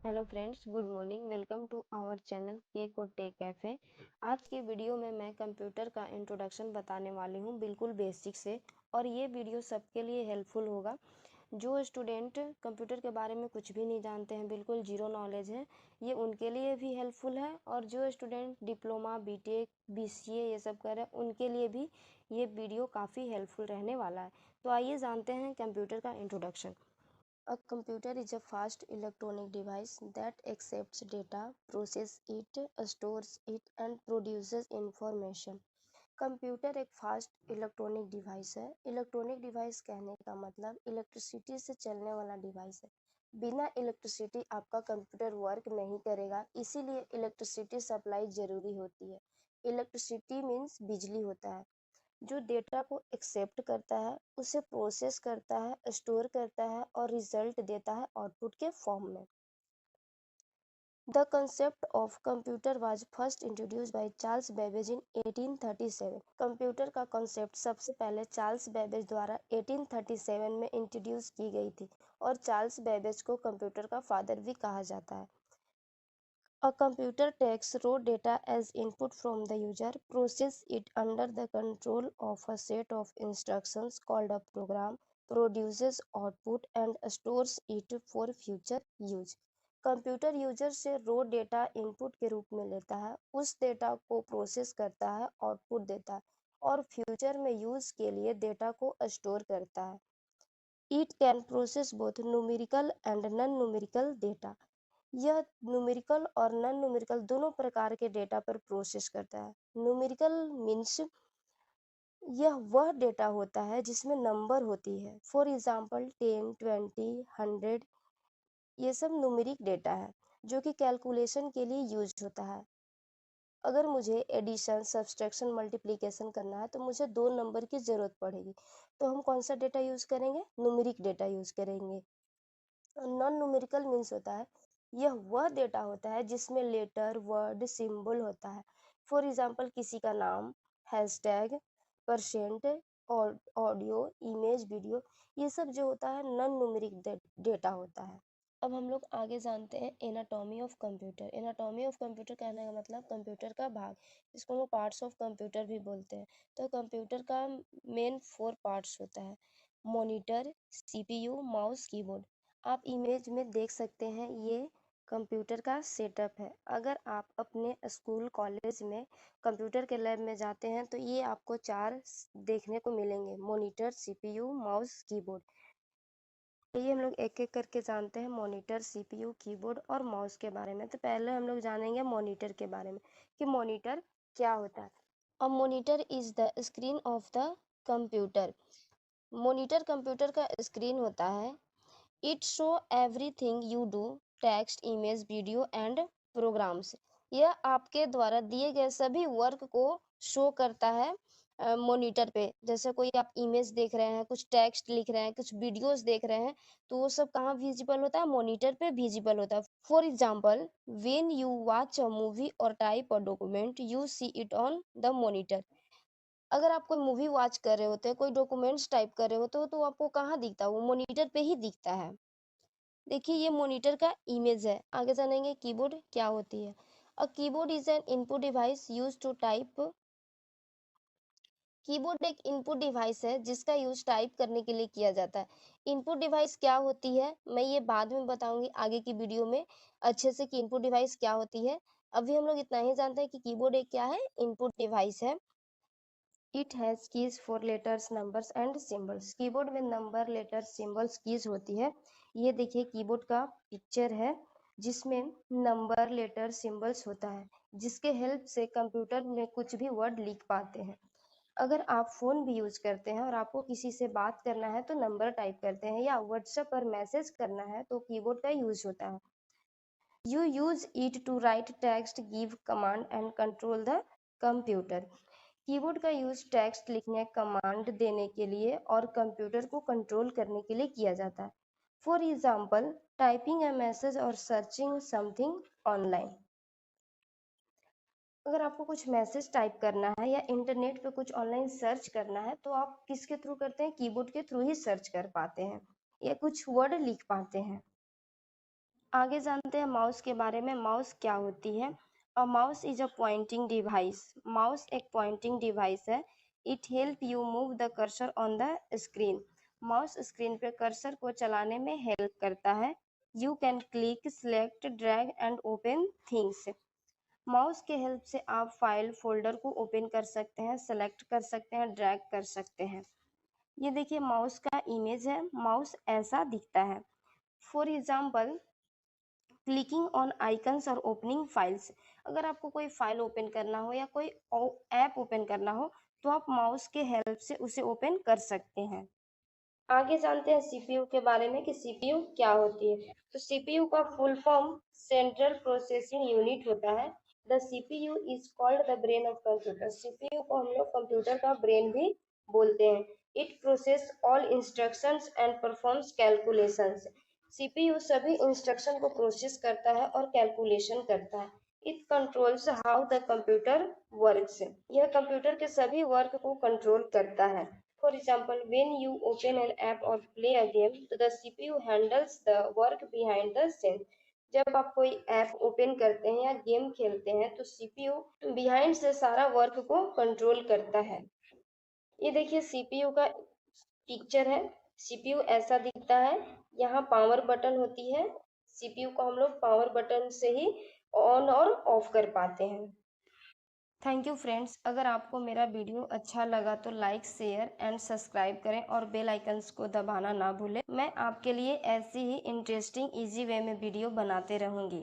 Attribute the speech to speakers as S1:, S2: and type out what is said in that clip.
S1: Hello friends, good morning. Welcome to our channel के को take cafe. आज के वीडियो में मैं कंप्यूटर का इंट्रोडक्शन बताने वाली हूँ, बिल्कुल बेसिक से। और ये वीडियो सबके लिए हेल्पफुल होगा। जो स्टूडेंट कंप्यूटर के बारे में कुछ भी नहीं जानते हैं, बिल्कुल जीरो नॉलेज है, ये उनके लिए भी हेल्पफुल है। और जो स्टूडेंट डिप्लोमा, बीटेक, बीसीए ये सब कर रहे हैं, उनके लिए भी ये वीडियो काफ़ी हेल्पफुल रहने वाला है। तो आइए जानते हैं कंप्यूटर का introduction. A computer is a fast electronic device that accepts data, processes it, stores it, and produces information. Computer एक फास्ट इलेक्ट्रॉनिक डिवाइस है। इलेक्ट्रॉनिक डिवाइस कहने का मतलब इलेक्ट्रिसिटी से चलने वाला डिवाइस है। बिना इलेक्ट्रिसिटी आपका कंप्यूटर वर्क नहीं करेगा, इसीलिए इलेक्ट्रिसिटी सप्लाई जरूरी होती है। इलेक्ट्रिसिटी मीन्स बिजली होता है जो डेटा को एक्सेप्ट करता है, उसे प्रोसेस करता है, स्टोर करता है और रिजल्ट देता है आउटपुट के फॉर्म में। The concept of computer was first introduced by Charles Babbage in 1837. Computer का कॉन्सेप्ट सबसे पहले चार्ल्स बेबेज द्वारा 1837 में इंट्रोड्यूस की गई थी और चार्ल्स बेबेज को कंप्यूटर का फादर भी कहा जाता है। A computer takes raw data as input from the user, processes it under the control of a set of instructions called a program, produces output and stores it for future use. Computer user से रो data input के रूप में लेता है, उस data को process करता है, आउटपुट देता है और फ्यूचर में यूज के लिए डेटा को स्टोर करता है। It can process both numerical and non-numerical data. यह न्यूमेरिकल और नॉन न्यूमेरिकल दोनों प्रकार के डेटा पर प्रोसेस करता है। न्यूमेरिकल मीन्स यह वह डेटा होता है जिसमें नंबर होती है। फॉर एग्जांपल 10, 20, 100 ये सब न्यूमेरिक डेटा है जो कि कैलकुलेशन के लिए यूज होता है। अगर मुझे एडिशन, सब्सट्रैक्शन, मल्टीप्लिकेशन करना है तो मुझे दो नंबर की जरूरत पड़ेगी, तो हम कौन सा डेटा यूज करेंगे? न्यूमेरिक डेटा यूज करेंगे। नॉन न्यूमेरिकल मीन्स होता है यह वह डेटा होता है जिसमें लेटर, वर्ड, सिंबल होता है। फॉर एग्जांपल किसी का नाम, hashtag, percent, audio, image, video, ये सब जो होता है नॉन न्यूमेरिक डेटा होता है। अब हम लोग आगे जानते हैं anatomy of computer. Anatomy of computer कहने का मतलब कंप्यूटर का भाग, जिसको हम लोग पार्ट्स ऑफ कंप्यूटर भी बोलते हैं। तो कंप्यूटर का मेन 4 पार्ट्स होता है: मॉनिटर, सीपीयू, माउस, कीबोर्ड। आप इमेज में देख सकते हैं, ये कंप्यूटर का सेटअप है। अगर आप अपने स्कूल, कॉलेज में कंप्यूटर के लैब में जाते हैं तो ये आपको 4 देखने को मिलेंगे: मॉनिटर, सीपीयू, माउस, कीबोर्ड। ये हम लोग एक एक करके जानते हैं मॉनिटर, सीपीयू, कीबोर्ड और माउस के बारे में। तो पहले हम लोग जानेंगे मॉनिटर के बारे में कि मॉनिटर क्या होता है। A monitor is the screen of the computer. Monitor computer का स्क्रीन होता है। It show everything you do, text, image, video and programs. यह आपके द्वारा दिए गए सभी वर्क को शो करता है मॉनिटर पे। जैसे कोई आप इमेज देख रहे हैं, कुछ टेक्स्ट लिख रहे हैं, कुछ वीडियोस देख रहे हैं, तो वो सब कहाँ विजिबल होता है? मॉनिटर पे विजिबल होता है। For example, when you watch a movie और type a document, you see it on the monitor. अगर आप कोई मूवी वॉच कर रहे होते हैं, कोई डॉक्यूमेंट्स टाइप कर रहे होते हो, तो आपको कहाँ दिखता है? वो मॉनिटर पे ही दिखता है। देखिए, ये मॉनिटर का इमेज है। आगे जानेंगे कीबोर्ड क्या होती है। A keyboard is an input device used to type. Keyboard एक इनपुट डिवाइस है जिसका यूज टाइप करने के लिए किया जाता है। इनपुट डिवाइस क्या होती है मैं ये बाद में बताऊंगी आगे की वीडियो में अच्छे से कि इनपुट डिवाइस क्या होती है। अभी हम लोग इतना ही जानते हैं कि कीबोर्ड एक क्या है? इनपुट डिवाइस है। It has keys for letters, numbers and symbols. Keyboard में नंबर, लेटर, सिंबल्स, कीज होती है। ये देखिए कीबोर्ड का पिक्चर है जिसमें नंबर, लेटर, सिंबल्स होता है, जिसके हेल्प से कंप्यूटर में कुछ भी वर्ड लिख पाते हैं। अगर आप फोन भी यूज करते हैं और आपको किसी से बात करना है तो नंबर टाइप करते हैं, या व्हाट्सएप पर मैसेज करना है तो कीबोर्ड का यूज होता है। You use it to write text, give command and control the computer. Keyboard का यूज टेक्स्ट लिखने, कमांड देने के लिए और कंप्यूटर को कंट्रोल करने के लिए किया जाता है। For example, typing a message और सर्चिंग समथिंग ऑनलाइन। अगर आपको कुछ मैसेज टाइप करना है या इंटरनेट पे कुछ ऑनलाइन सर्च करना है तो आप किसके थ्रू करते हैं? कीबोर्ड के थ्रू ही सर्च कर पाते हैं या कुछ वर्ड लिख पाते हैं। आगे जानते हैं माउस के बारे में। माउस क्या होती है? A mouse is a pointing device. Mouse एक पॉइंटिंग डिवाइस है। It help you move the cursor on the screen. Mouse screen पे कर्सर को चलाने में हेल्प करता है। You can click, select, drag and open things. Mouse के help से आप फाइल फोल्डर को ओपन कर सकते हैं, सेलेक्ट कर सकते हैं, ड्रैग कर सकते हैं। ये देखिए माउस का इमेज है। माउस ऐसा दिखता है। For example, clicking on icons और ओपनिंग फाइल्स। अगर आपको कोई फाइल ओपन करना हो या कोई ऐप ओपन करना हो तो आप माउस के हेल्प से उसे ओपन कर सकते हैं। आगे जानते हैं सीपीयू के बारे में कि सीपीयू क्या होती है। तो सीपीयू का full form central processing unit होता है। The CPU is called the brain of computer. CPU को हम लोग कंप्यूटर का ब्रेन भी बोलते हैं। It process all instructions and performs calculations. CPU सभी इंस्ट्रक्शन को प्रोसेस करता है और कैलकुलेशन करता है। It controls how the computer works. यह कंप्यूटर के सभी वर्क को कंट्रोल करता है। For example, when you open an app or play a game, the CPU handles the work behind the scenes. जब आप कोई ऐप ओपन करते हैं या गेम खेलते हैं तो सीपीयू बिहाइंड से सारा वर्क को कंट्रोल करता है। ये देखिए सीपीयू का पिक्चर है। सीपीयू ऐसा दिखता है। यहाँ पावर बटन होती है। सीपीयू को हम लोग पावर बटन से ही ऑन और ऑफ कर पाते हैं। Thank you friends. अगर आपको मेरा वीडियो अच्छा लगा तो लाइक, शेयर एंड सब्सक्राइब करें और बेल आइकन्स को दबाना ना भूलें। मैं आपके लिए ऐसी ही इंटरेस्टिंग इजी वे में वीडियो बनाते रहूँगी।